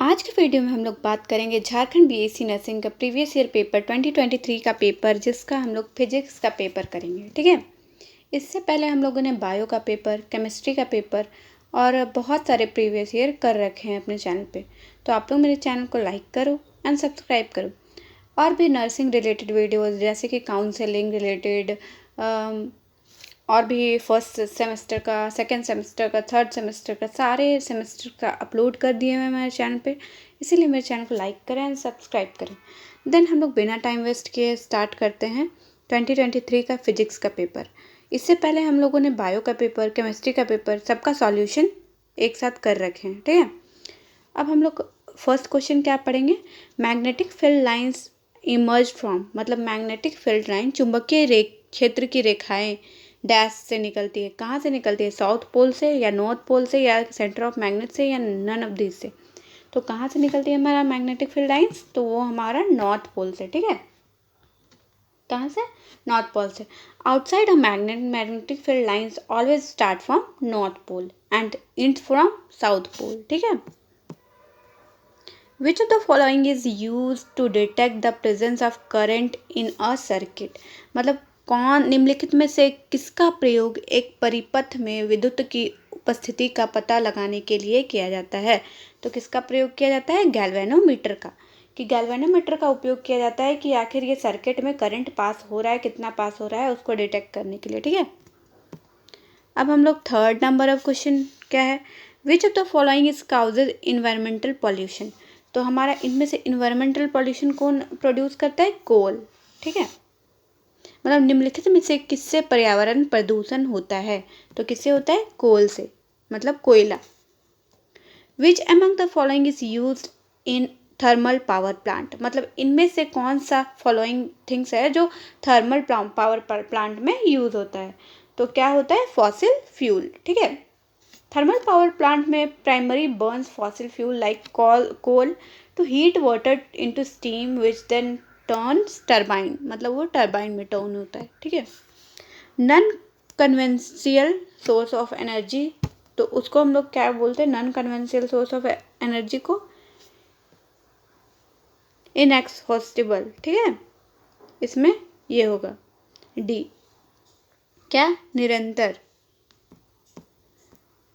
आज के वीडियो में हम लोग बात करेंगे झारखंड बीएससी नर्सिंग का प्रीवियस ईयर पेपर 2023 का पेपर, जिसका हम लोग फिजिक्स का पेपर करेंगे। ठीक है। इससे पहले हम लोगों ने बायो का पेपर, केमिस्ट्री का पेपर और बहुत सारे प्रीवियस ईयर कर रखे हैं अपने चैनल पे। तो आप लोग मेरे चैनल को लाइक करो एंड सब्सक्राइब करो। और भी नर्सिंग रिलेटेड वीडियोज़ जैसे कि काउंसलिंग रिलेटेड और भी फर्स्ट सेमेस्टर का, सेकंड सेमेस्टर का, थर्ड सेमेस्टर का, सारे सेमेस्टर का अपलोड कर दिए हैं मेरे चैनल पे। इसीलिए मेरे चैनल को लाइक करें एंड सब्सक्राइब करें। देन हम लोग बिना टाइम वेस्ट किए स्टार्ट करते हैं 2023 का फिजिक्स का पेपर। इससे पहले हम लोगों ने बायो का पेपर, केमिस्ट्री का पेपर, सबका सॉल्यूशन एक साथ कर रखे हैं। ठीक है। अब हम लोग फर्स्ट क्वेश्चन क्या पढ़ेंगे, magnetic field lines emerge from, मतलब मैग्नेटिक फील्ड लाइन चुंबकीय क्षेत्र की रेखाएं डैश से निकलती है। कहाँ से निकलती है? साउथ पोल से या नॉर्थ पोल से या सेंटर ऑफ मैग्नेट से या नन ऑफ दिस से। तो कहाँ से निकलती है हमारा मैग्नेटिक फील्ड लाइंस? तो वो हमारा नॉर्थ पोल से। ठीक है। कहाँ से? नॉर्थ पोल से। Outside a magnetic field lines always start from north pole and end from south pole. ठीक है। Which of the following is used to detect the presence of current in a circuit? मतलब कौन निम्नलिखित में से किसका प्रयोग एक परिपथ में विद्युत की उपस्थिति का पता लगाने के लिए किया जाता है? तो किसका प्रयोग किया जाता है? गैल्वेनोमीटर का। कि गैल्वेनोमीटर का उपयोग किया जाता है कि आखिर ये सर्किट में करंट पास हो रहा है, कितना पास हो रहा है, उसको डिटेक्ट करने के लिए। ठीक है। अब हम लोग थर्ड नंबर ऑफ क्वेश्चन क्या है, विच of the following is causes environmental pollution? तो हमारा इनमें से इन्वायरमेंटल पॉल्यूशन कौन प्रोड्यूस करता है? कोल। ठीक है। मतलब निम्नलिखित में से किससे पर्यावरण प्रदूषण होता है? तो किससे होता है? कोल से, मतलब कोयला। Which among the following is used in thermal power plant? मतलब इनमें से कौन सा फॉलोइंग थिंग्स है जो थर्मल पावर प्लांट में यूज होता है? तो क्या होता है? Fossil fuel. ठीक है। थर्मल पावर प्लांट में primary burns fossil fuel like coal to heat water into steam which then turns turbine, मतलब वो टर्बाइन में टर्न होता है। ठीक है। Non conventional source of energy, तो उसको हम लोग क्या बोलते हैं? Non conventional source of energy को इनएक्सहॉस्टेबल। ठीक है। इसमें ये होगा डी, क्या? निरंतर।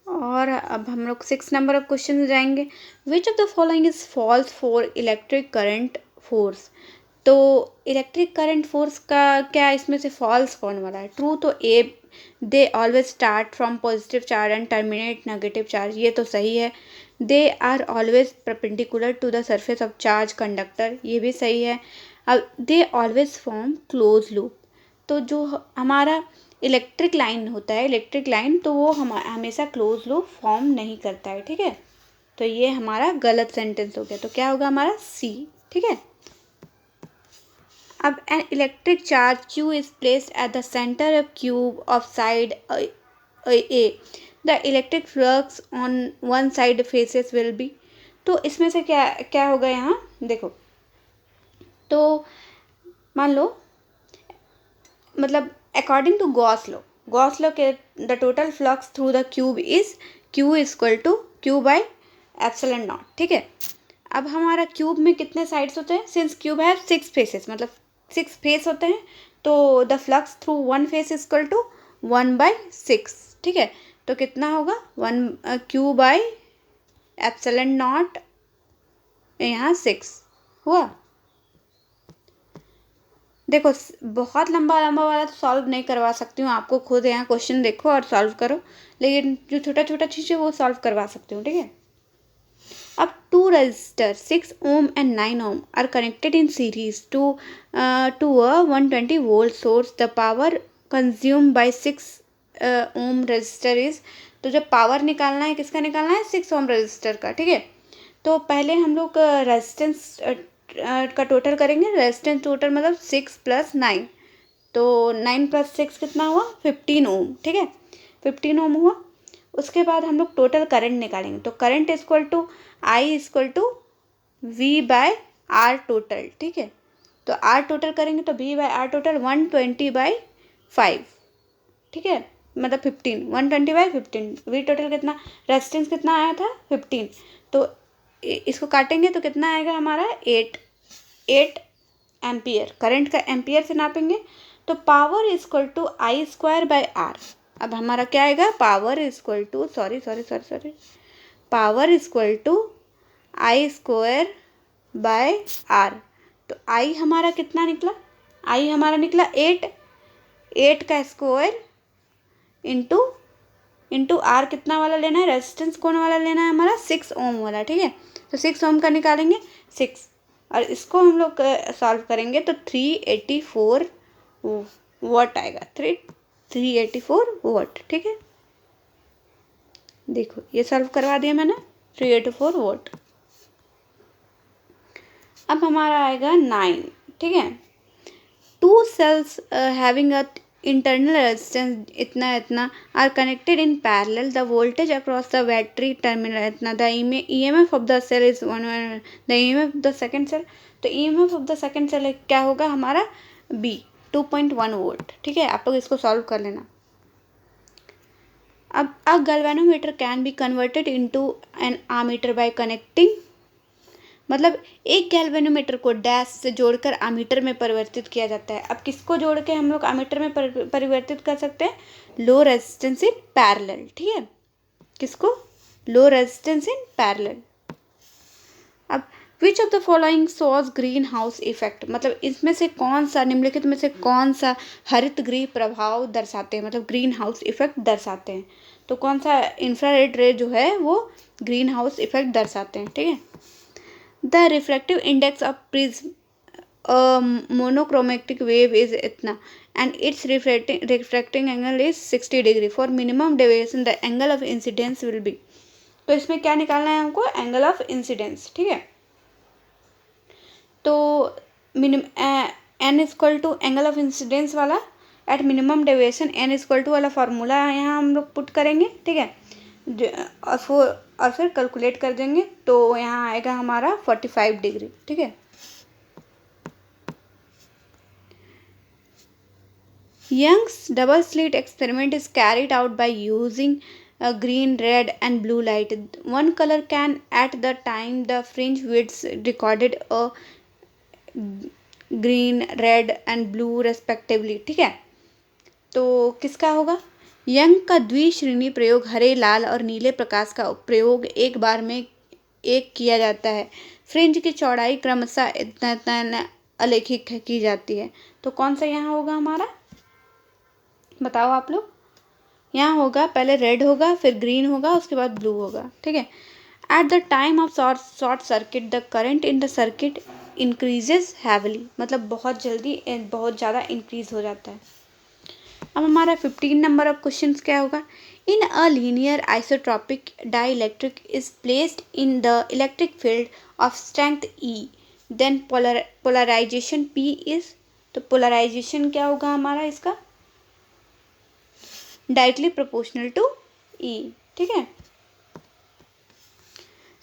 और अब हम लोग 6 नंबर ऑफ क्वेश्चन जाएंगे। Which of the following is false for electric current force? तो इलेक्ट्रिक करंट फोर्स का क्या इसमें से फॉल्स कौन वाला है? ट्रू तो A, they always start from positive charge and terminate negative charge, ये तो सही है। They are always perpendicular to the surface of charge conductor, ये भी सही है। अब they always form close loop, तो जो हमारा इलेक्ट्रिक लाइन होता है, इलेक्ट्रिक लाइन, तो वो हमेशा क्लोज लूप फॉर्म नहीं करता है। ठीक है। तो ये हमारा गलत सेंटेंस हो गया। तो क्या होगा हमारा? सी। ठीक है। अब an electric charge Q is placed at the centre of cube of side A, the electric flux on one side faces will be. तो इसमें से क्या क्या होगा यहाँ देखो। तो मान लो, मतलब अकॉर्डिंग टू गॉस लॉ के the total flux through the cube is Q equal to Q by epsilon naught. ठीक है। अब हमारा क्यूब में कितने साइड्स होते हैं? सिंस क्यूब है 6 फेसेस, मतलब 6 फेस होते हैं, तो the flux through one face equal to 1/6। ठीक है। तो कितना होगा? 1 Q बाई एप्सिलॉन नॉट, यहाँ 6 हुआ। देखो बहुत लंबा लंबा वाला तो सॉल्व नहीं करवा सकती हूँ, आपको खुद यहाँ क्वेश्चन देखो और सॉल्व करो, लेकिन जो छोटा छोटा चीज़ है वो सॉल्व करवा सकती हूँ। ठीक है। अब 2 resistors 6 ohm and 9 ohm are connected in series to a 120 volt source. The power consumed by 6 ohm resistor is, तो जब पावर निकालना है किसका निकालना है? 6 ohm रजिस्टर का। ठीक है। तो पहले हम लोग रेजिस्टेंस का टोटल करेंगे। रेजिस्टेंस टोटल मतलब 6 + 9, तो 9 + 6 कितना हुआ? 15 ओम। ठीक है। 15 ओम हुआ। उसके बाद हम लोग टोटल करंट निकालेंगे। तो current equal to I equal to V by R total. ठीक है। तो आर टोटल करेंगे तो वी बाय आर टोटल 120/5। ठीक है। मतलब 15, 120/15। वी टोटल कितना? रेजिस्टेंस कितना आया था? 15। तो इसको काटेंगे तो कितना आएगा हमारा 8 एम्पियर। करंट का एम्पियर से नापेंगे तो power equal to I square by R. अब हमारा क्या आएगा, power equal to power equal to I square by R. तो आई हमारा कितना निकला, आई हमारा निकला 8 का स्क्वायर इंटू आर कितना वाला लेना है, रेजिस्टेंस कौन वाला लेना है हमारा, 6 ओम वाला। ठीक है, तो 6 ओम का निकालेंगे 6, और इसको हम लोग सॉल्व करेंगे तो 384 वाट आएगा, 384 वाट। ठीक है, देखो ये सॉल्व करवा दिया मैंने, 384 वाट। अब हमारा आएगा 9। ठीक है, 2 cells having a internal resistance इतना are connected in parallel. The voltage across the battery terminal इतना, the EMF of the cell is 1, the EMF of the second cell, तो EMF of the second cell क्या होगा हमारा B 2.1 volt. ठीक है, आप लोग इसको सॉल्व कर लेना। अब a galvanometer can be converted into an ammeter by connecting, मतलब एक गैल्वेनोमीटर को डैश से जोड़कर अमीटर में परिवर्तित किया जाता है। अब किसको जोड़ के हम लोग अमीटर में परिवर्तित कर सकते हैं, लो रेजिस्टेंस इन पैरेलल। ठीक है, किसको, लो रेजिस्टेंस इन पैरेलल। अब which of the following shows greenhouse effect, मतलब इसमें से कौन सा, निम्नलिखित में से कौन सा हरित गृह प्रभाव दर्शाते हैं, मतलब ग्रीन हाउस इफेक्ट दर्शाते हैं। तो कौन सा इंफ्रारेड रे जो है वो ग्रीन हाउस इफेक्ट दर्शाते हैं। ठीक है, the refractive index of prism monochromatic wave is इतना and its refracting angle is 60 degree. For minimum deviation the angle of incidence will be, तो इसमें क्या निकालना है हमको, एंगल ऑफ इंसिडेंस। ठीक है, तो n equal to angle of incidence वाला at minimum deviation n equal to वाला फार्मूला यहाँ हम लोग पुट करेंगे। ठीक है, और फिर कैलकुलेट कर देंगे तो यहाँ आएगा हमारा 45 डिग्री। ठीक है, Young's double slit experiment is carried out by using green, red and blue light. One color can at the time the fringe widths recorded a green, red and blue respectively. ठीक है, तो किसका होगा, young का द्विश्रेणी प्रयोग हरे, लाल और नीले प्रकाश का प्रयोग एक बार में एक किया जाता है। फ्रिंज की चौड़ाई क्रमशः इतना अलेखित की जाती है। तो कौन सा यहाँ होगा हमारा, बताओ आप लोग। यहाँ होगा, पहले रेड होगा, फिर ग्रीन होगा, उसके बाद ब्लू होगा। ठीक है, at the time of short circuit the current in the circuit increases heavily, मतलब बहुत जल्दी बहुत ज़्यादा इंक्रीज हो जाता है। अब हमारा 15 नंबर ऑफ क्वेश्चन क्या होगा, in a linear isotropic dielectric is placed in the electric field of strength E, then polarisation P is, तो पोलराइजेशन क्या होगा हमारा इसका, डायरेक्टली प्रोपोर्शनल टू E। ठीक है,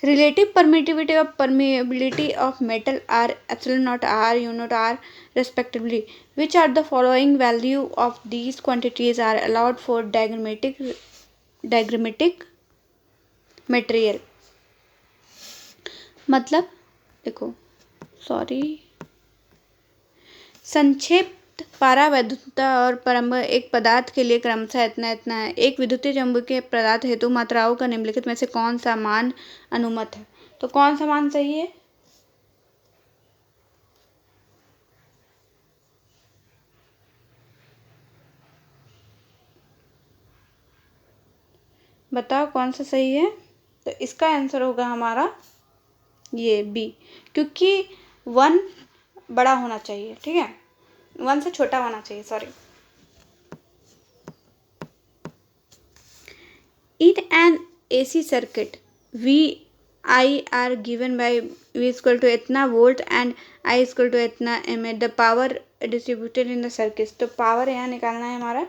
relative permeability of metal are epsilon naught r, u naught r respectively. Which are the following value of these quantities are allowed for diagrammatic material, मतलब देखो संक्षेप्त पारावैद्युतता और परम्ब एक पदार्थ के लिए क्रमशः इतना है। एक विद्युतीय चुंबकीय पदार्थ हेतु मात्राओं का निम्नलिखित में से कौन सा मान अनुमत है, तो कौन सा मान सही है, बताओ कौन सा सही है। तो इसका आंसर होगा हमारा ये बी, क्योंकि 1 बड़ा होना चाहिए। ठीक है, 1 से छोटा होना चाहिए, sorry. In an AC circuit, VI are given by V equal to इतना volt and I equal to इतना ampere, the power distributed in the circuit। तो पावर यहाँ निकालना है हमारा,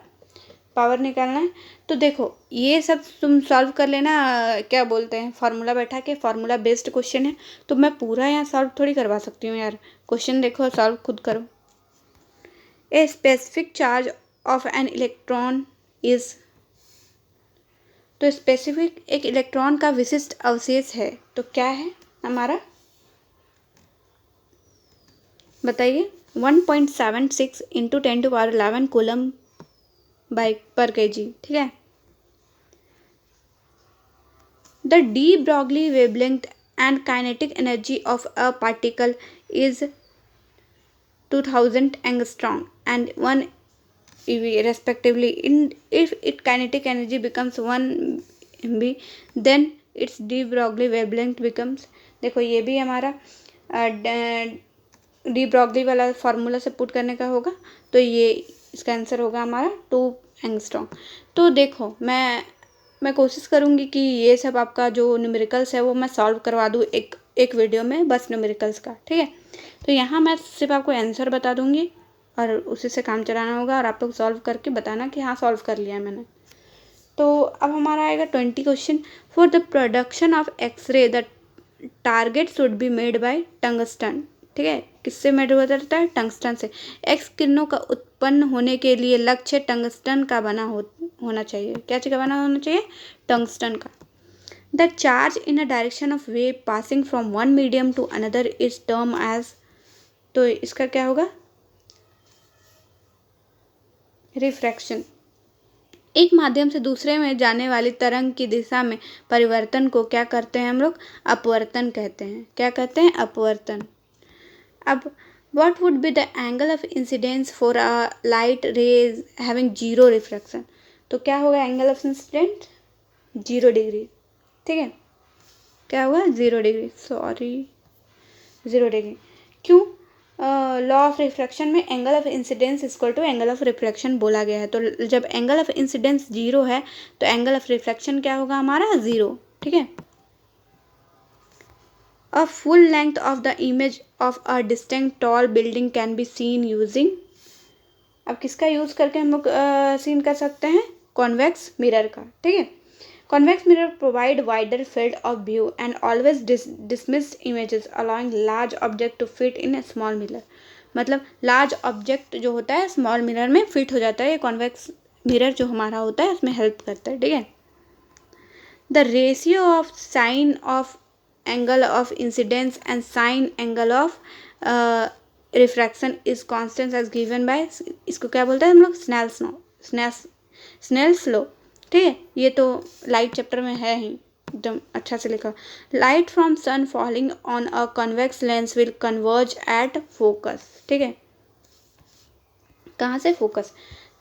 पावर निकालना है। तो देखो ये सब तुम सॉल्व कर लेना, क्या बोलते हैं, फार्मूला बैठा के, फार्मूला बेस्ड क्वेश्चन है, तो मैं पूरा यहाँ सॉल्व थोड़ी करवा सकती हूँ यार। क्वेश्चन देखो, सॉल्व खुद करो। A specific charge of an electron is, तो स्पेसिफिक एक इलेक्ट्रॉन का विशिष्ट अवशेष है, तो क्या है हमारा, बताइए। 1.76 इंटू 10⁻11 कूलम पर kg, ठीक है। The de Broglie wavelength and kinetic energy of a particle is 2000 angstrom and 1 eV respectively. If its kinetic energy becomes 1 MB, then its de Broglie wavelength becomes, देखो ये भी हमारा de Broglie वाला formula से put करने का होगा, तो ये इसका आंसर होगा हमारा 2 एंगस्ट्रॉम। तो देखो मैं कोशिश करूँगी कि ये सब आपका जो न्यूमेरिकल्स है वो मैं सॉल्व करवा दूँ एक वीडियो में, बस न्यूमेरिकल्स का, ठीक है। तो यहाँ मैं सिर्फ आपको आंसर बता दूँगी और उसी से काम चलाना होगा और आप लोग सॉल्व करके बताना कि हाँ सॉल्व कर लिया है मैंने। तो अब हमारा आएगा 20 question. For the production of X-ray the target should be made by tungsten, ठीक है। किससे मेड हुआ जाता है? टंगस्टन से। एक्स किरणों का उत्पन्न होने के लिए लक्ष्य टंगस्टन का बना होना चाहिए। क्या चीज़ का बना होना चाहिए? टंगस्टन का। The charge in a direction of wave passing from one medium to another is term as, तो इसका क्या होगा? रिफ्रैक्शन। एक माध्यम से दूसरे में जाने वाली तरंग की दिशा में परिवर्तन को क्या करते हैं हम लोग? अपवर्तन कहते हैं। क्या कहते हैं? अपवर्तन। अब what would be the angle of incidence for a light rays having zero refraction? तो क्या होगा एंगल ऑफ इंसिडेंस? 0 डिग्री, ठीक है। क्या होगा? 0 डिग्री, सॉरी 0 डिग्री। क्यों? लॉ ऑफ रिफ्रैक्शन में angle of incidence equal to angle of reflection बोला गया है। तो जब एंगल ऑफ इंसिडेंस 0 है तो एंगल ऑफ रिफ्लेक्शन क्या होगा हमारा? 0, ठीक है। A full length of the image of a distinct tall building can be seen using, अब किसका यूज करके हम लोग सीन कर सकते हैं? कॉन्वेक्स मिरर का, ठीक है। Convex mirror provide wider field of view and always dismiss images allowing large object to fit in a small mirror। मतलब लार्ज ऑब्जेक्ट जो होता है स्मॉल मिरर में फिट हो जाता है। ये कॉन्वेक्स मिरर जो हमारा होता है उसमें हेल्प करता है, ठीक है। The ratio of sine of angle of incidence and sine angle of refraction is constant as given by, इसको क्या बोलते हैं हम लोग? स्नेल्स लॉ, ठीक है। ये तो लाइट चैप्टर में है ही, एकदम अच्छा से लिखा। Light from sun falling on a convex lens will converge at focus, ठीक है। कहाँ से? फोकस।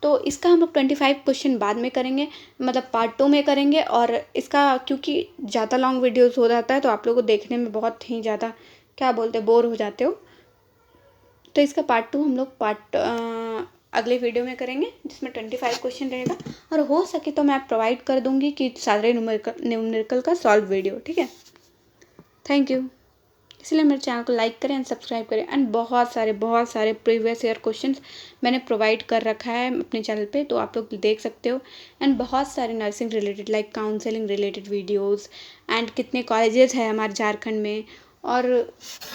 तो इसका हम लोग 25 क्वेश्चन बाद में करेंगे, मतलब पार्ट 2 में करेंगे। और इसका क्योंकि ज़्यादा लॉन्ग वीडियोस हो जाता है तो आप लोगों को देखने में बहुत ही ज़्यादा क्या बोलते हैं, बोर हो जाते हो। तो इसका पार्ट 2 हम लोग अगले वीडियो में करेंगे जिसमें 25 क्वेश्चन रहेगा। और हो सके तो मैं प्रोवाइड कर दूंगी कि सारे न्यूमेरिकल का सॉल्व वीडियो, ठीक है। Thank you. इसलिए मेरे चैनल को लाइक करें एंड सब्सक्राइब करें। एंड बहुत सारे प्रीवियस ईयर क्वेश्चंस मैंने प्रोवाइड कर रखा है अपने चैनल पे, तो आप लोग देख सकते हो। एंड बहुत सारे nursing related like counselling related videos and कितने कॉलेजेस हैं हमारे झारखंड में, और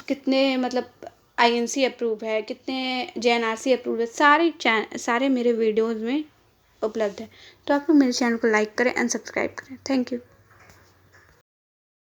कितने मतलब INC अप्रूव है, कितने JNRC अप्रूव है, सारे मेरे वीडियोज़ में उपलब्ध है। तो आप लोग मेरे चैनल को लाइक करें एंड सब्सक्राइब करें। Thank you.